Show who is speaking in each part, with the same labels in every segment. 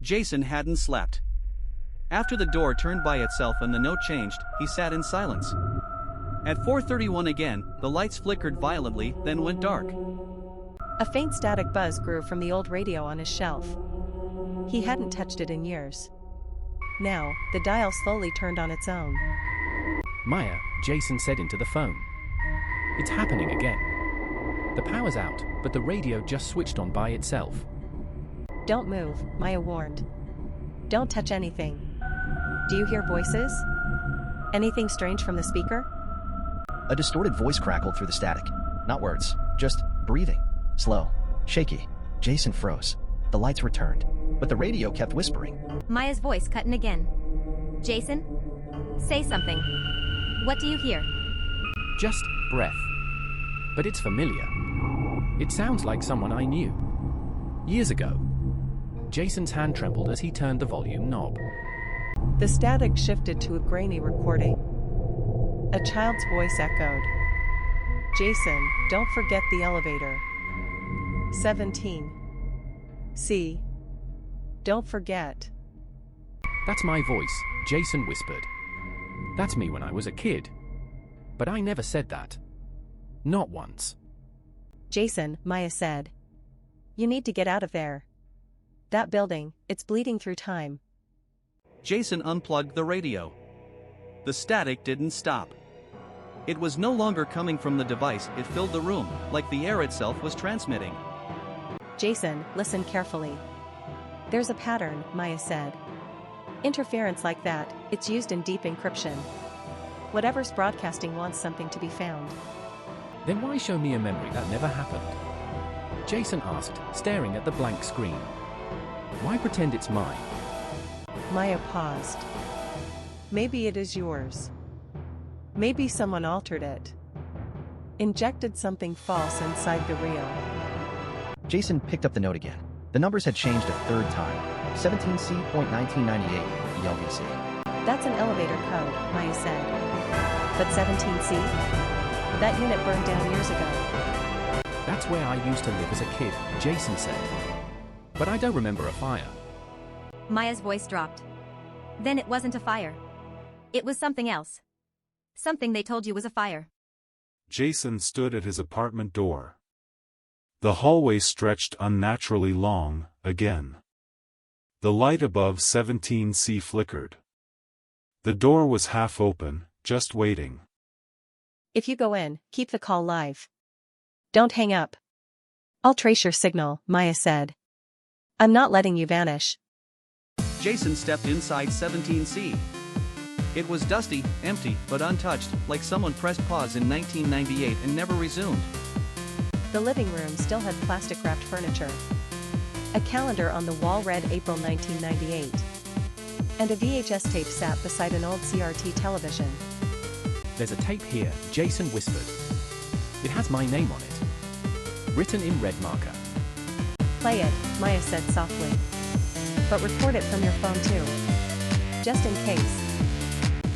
Speaker 1: Jason hadn't slept. After the door turned by itself and the note changed, he sat in silence. At 4:31 again, the lights flickered violently, then went dark.
Speaker 2: A faint static buzz grew from the old radio on his shelf. He hadn't touched it in years. Now, the dial slowly turned on its own.
Speaker 3: Maya, Jason said into the phone. It's happening again. The power's out, but the radio just switched on by itself.
Speaker 2: Don't move, Maya warned. Don't touch anything. Do you hear voices? Anything strange from the speaker?
Speaker 4: A distorted voice crackled through the static. Not words, just breathing. Slow, shaky. Jason froze. The lights returned, but the radio kept whispering.
Speaker 5: Maya's voice cut in again. Jason? Say something. What do you hear?
Speaker 3: Just breath. But it's familiar. It sounds like someone I knew. Years ago. Jason's hand trembled as he turned the volume knob.
Speaker 2: The static shifted to a grainy recording. A child's voice echoed. Jason, don't forget the elevator. 17. C. Don't forget.
Speaker 3: That's my voice, Jason whispered. That's me when I was a kid. But I never said that. Not once.
Speaker 2: Jason, Maya said. You need to get out of there. That building, it's bleeding through time.
Speaker 1: Jason unplugged the radio. The static didn't stop. It was no longer coming from the device, it filled the room, like the air itself was transmitting.
Speaker 2: Jason, listen carefully. There's a pattern, Maya said. Interference like that, it's used in deep encryption. Whatever's broadcasting wants something to be found.
Speaker 3: Then why show me a memory that never happened? Jason asked, staring at the blank screen. Why pretend it's mine?
Speaker 2: Maya paused. Maybe it is yours. Maybe someone altered it. Injected something false inside the reel.
Speaker 4: Jason picked up the note again. The numbers had changed a third time. 17C.1998, ELVC.
Speaker 2: That's an elevator code, Maya said. But 17C? That unit burned down years ago.
Speaker 3: That's where I used to live as a kid, Jason said. But I don't remember a fire.
Speaker 5: Maya's voice dropped. Then it wasn't a fire. It was something else. Something they told you was a fire.
Speaker 6: Jason stood at his apartment door. The hallway stretched unnaturally long, again. The light above 17C flickered. The door was half open, just waiting.
Speaker 2: If you go in, keep the call live. Don't hang up. I'll trace your signal, Maya said. I'm not letting you vanish.
Speaker 1: Jason stepped inside 17C. It was dusty, empty, but untouched, like someone pressed pause in 1998 and never resumed.
Speaker 2: The living room still had plastic-wrapped furniture. A calendar on the wall read April 1998. And a VHS tape sat beside an old CRT television.
Speaker 3: There's a tape here, Jason whispered. It has my name on it. Written in red marker.
Speaker 2: Play it, Maya said softly. But record it from your phone too. Just in case.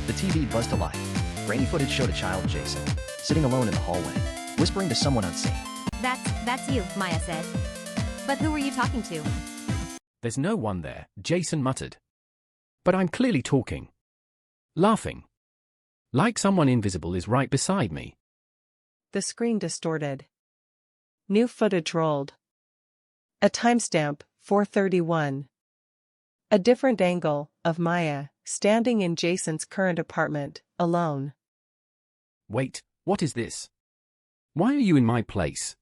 Speaker 4: The TV buzzed to life. Grainy footage showed a child, Jason, sitting alone in the hallway, whispering to someone unseen.
Speaker 5: That's you, Maya said. But who were you talking to?
Speaker 3: There's no one there, Jason muttered. But I'm clearly talking. Laughing. Like someone invisible is right beside me.
Speaker 2: The screen distorted. New footage rolled. A timestamp, 4:31. A different angle, of Maya, standing in Jason's current apartment, alone.
Speaker 3: Wait, what is this? Why are you in my place?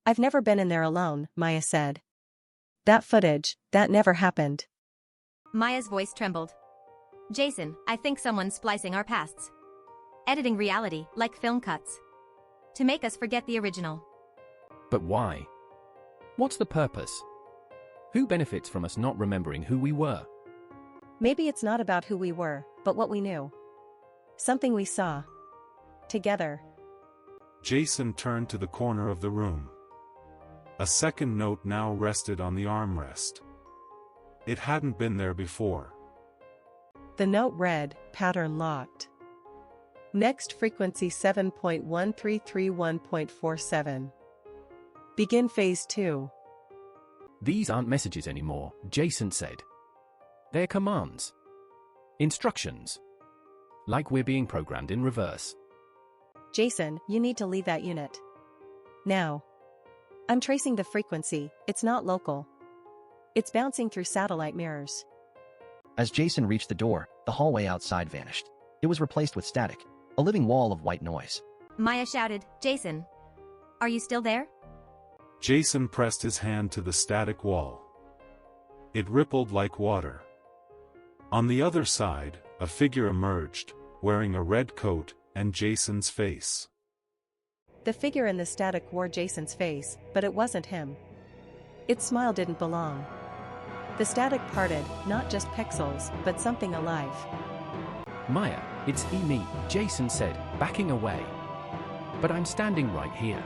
Speaker 2: I've never been in there alone, Maya said. That footage, that never happened.
Speaker 5: Maya's voice trembled. Jason, I think someone's splicing our pasts. Editing reality, like film cuts. To make us forget the original.
Speaker 3: But why? What's the purpose? Who benefits from us not remembering who we were?
Speaker 2: Maybe it's not about who we were, but what we knew. Something we saw. Together.
Speaker 6: Jason turned to the corner of the room. A second note now rested on the armrest. It hadn't been there before.
Speaker 2: The note read, pattern locked. Next frequency 7.1331.47. Begin phase 2.
Speaker 3: These aren't messages anymore, Jason said. They're commands. Instructions. Like we're being programmed in reverse.
Speaker 2: Jason, you need to leave that unit. Now. I'm tracing the frequency, it's not local. It's bouncing through satellite mirrors.
Speaker 4: As Jason reached the door, the hallway outside vanished. It was replaced with static, a living wall of white noise.
Speaker 5: Maya shouted, Jason. Are you still there?
Speaker 6: Jason pressed his hand to the static wall. It rippled like water. On the other side, a figure emerged, wearing a red coat and Jason's face.
Speaker 2: The figure in the static wore Jason's face, but it wasn't him. Its smile didn't belong. The static parted, not just pixels, but something alive.
Speaker 3: Maya, it's me, Jason said, backing away. But I'm standing right here.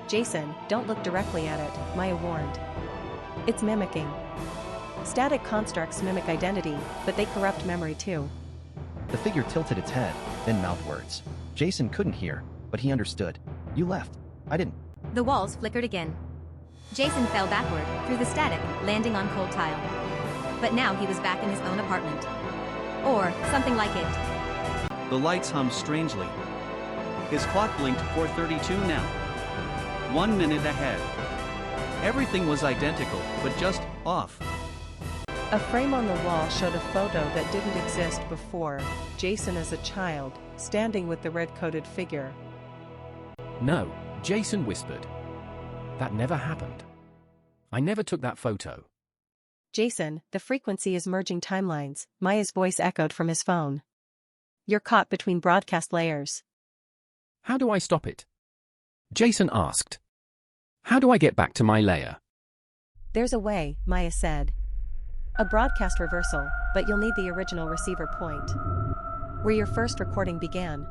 Speaker 2: Jason, don't look directly at it, Maya warned. It's mimicking. Static constructs mimic identity, but they corrupt memory too.
Speaker 4: The figure tilted its head, then mouthed words. Jason couldn't hear, but he understood. You left. I didn't.
Speaker 5: The walls flickered again. Jason fell backward, through the static, landing on cold tile. But now he was back in his own apartment. Or something like it.
Speaker 1: The lights hummed strangely. His clock blinked 4:32 now. 1 minute ahead. Everything was identical, but just off.
Speaker 2: A frame on the wall showed a photo that didn't exist before, Jason as a child, standing with the red-coated figure.
Speaker 3: No, Jason whispered. That never happened. I never took that photo.
Speaker 2: Jason, the frequency is merging timelines, Maya's voice echoed from his phone. You're caught between broadcast layers.
Speaker 3: How do I stop it? Jason asked. How do I get back to my layer?
Speaker 2: There's a way, Maya said. A broadcast reversal, but you'll need the original receiver point. Where your first recording began.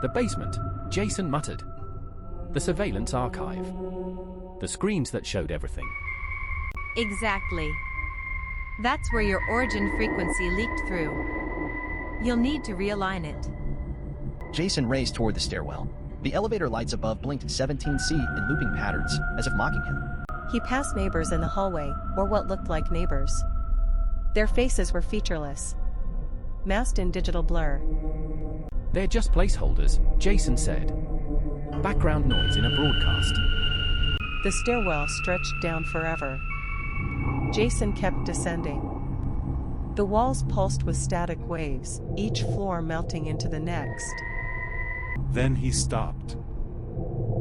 Speaker 3: The basement, Jason muttered. The surveillance archive. The screens that showed everything.
Speaker 5: Exactly. That's where your origin frequency leaked through. You'll need to realign it.
Speaker 4: Jason raced toward the stairwell. The elevator lights above blinked 17C in looping patterns, as if mocking him.
Speaker 2: He passed neighbors in the hallway, or what looked like neighbors. Their faces were featureless. Masked in digital blur.
Speaker 3: They're just placeholders, Jason said. Background noise in a broadcast.
Speaker 2: The stairwell stretched down forever. Jason kept descending. The walls pulsed with static waves, each floor melting into the next.
Speaker 6: Then he stopped.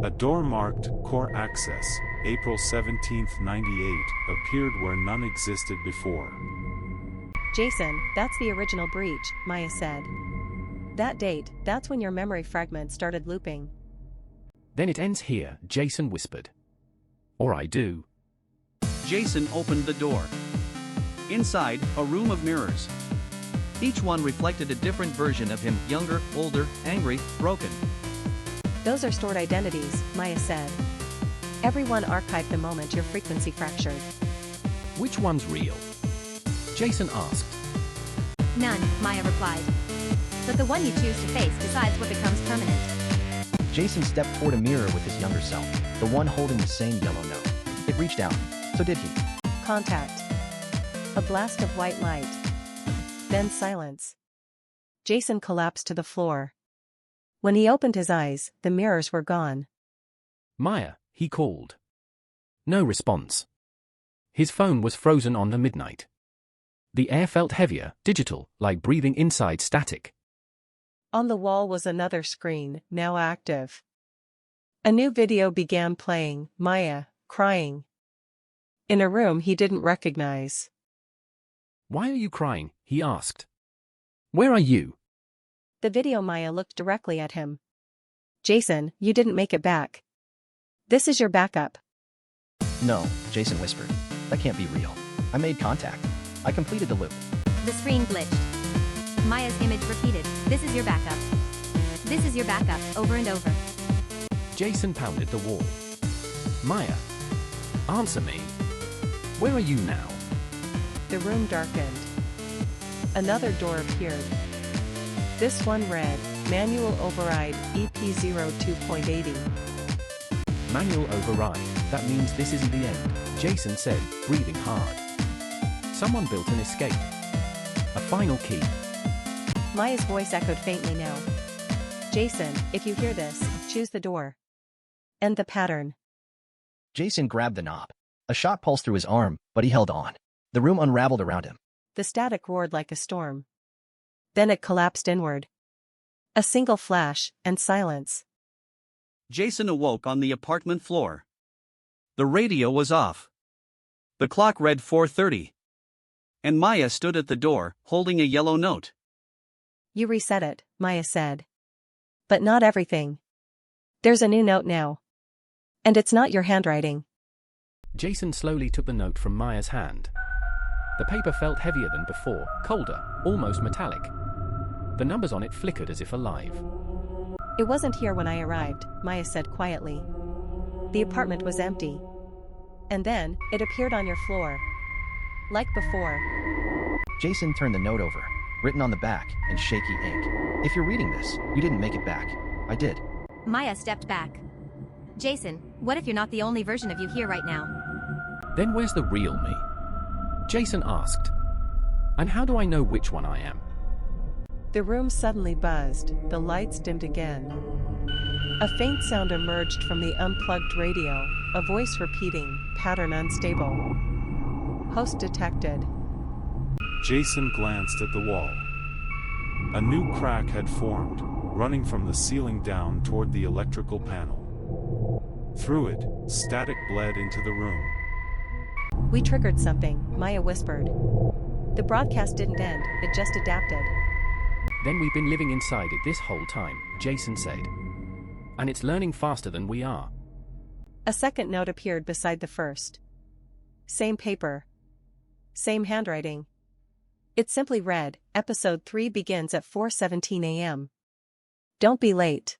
Speaker 6: A door marked Core Access, April 17, 98, appeared where none existed before.
Speaker 2: Jason, that's the original breach, Maya said. That date, that's when your memory fragment started looping.
Speaker 3: Then it ends here, Jason whispered. Or I do.
Speaker 1: Jason opened the door. Inside, a room of mirrors. Each one reflected a different version of him, younger, older, angry, broken.
Speaker 2: Those are stored identities, Maya said. Everyone archived the moment your frequency fractured.
Speaker 3: Which one's real? Jason asked.
Speaker 5: None, Maya replied. But the one you choose to face decides what becomes permanent.
Speaker 4: Jason stepped toward a mirror with his younger self, the one holding the same yellow note. It reached out. So did he.
Speaker 2: Contact. A blast of white light. Then silence. Jason collapsed to the floor. When he opened his eyes, the mirrors were gone.
Speaker 3: Maya, he called. No response. His phone was frozen on the midnight. The air felt heavier, digital, like breathing inside static.
Speaker 2: On the wall was another screen, now active. A new video began playing, Maya, crying. In a room he didn't recognize.
Speaker 3: Why are you crying? He asked. Where are you?
Speaker 2: The video Maya looked directly at him. Jason, you didn't make it back. This is your backup.
Speaker 4: No, Jason whispered. That can't be real. I made contact. I completed the loop.
Speaker 5: The screen glitched. Maya's image repeated, this is your backup. This is your backup, over and over.
Speaker 3: Jason pounded the wall. Maya, answer me. Where are you now?
Speaker 2: The room darkened. Another door appeared. This one read, Manual Override EP02.80.
Speaker 3: Manual override, that means this isn't the end, Jason said, breathing hard. Someone built an escape. A final key.
Speaker 2: Maya's voice echoed faintly now. Jason, if you hear this, choose the door. End the pattern.
Speaker 4: Jason grabbed the knob. A shot pulsed through his arm, but he held on. The room unraveled around him.
Speaker 2: The static roared like a storm. Then it collapsed inward. A single flash, and silence.
Speaker 1: Jason awoke on the apartment floor. The radio was off. The clock read 4:30. And Maya stood at the door, holding a yellow note.
Speaker 2: You reset it, Maya said. But not everything. There's a new note now. And it's not your handwriting.
Speaker 3: Jason slowly took the note from Maya's hand. The paper felt heavier than before, colder, almost metallic. The numbers on it flickered as if alive.
Speaker 2: It wasn't here when I arrived, Maya said quietly. The apartment was empty. And then, it appeared on your floor. Like before.
Speaker 4: Jason turned the note over, written on the back in shaky ink. If you're reading this, you didn't make it back. I did.
Speaker 5: Maya stepped back. Jason, what if you're not the only version of you here right now?
Speaker 3: Then where's the real me? Jason asked. And how do I know which one I am?
Speaker 2: The room suddenly buzzed, the lights dimmed again. A faint sound emerged from the unplugged radio, a voice repeating, pattern unstable. Host detected.
Speaker 6: Jason glanced at the wall. A new crack had formed, running from the ceiling down toward the electrical panel. Through it, static bled into the room.
Speaker 2: We triggered something, Maya whispered. The broadcast didn't end, it just adapted.
Speaker 3: Then we've been living inside it this whole time, Jason said. And it's learning faster than we are.
Speaker 2: A second note appeared beside the first. Same paper. Same handwriting. It simply read, Episode 3 begins at 4:17 a.m. Don't be late.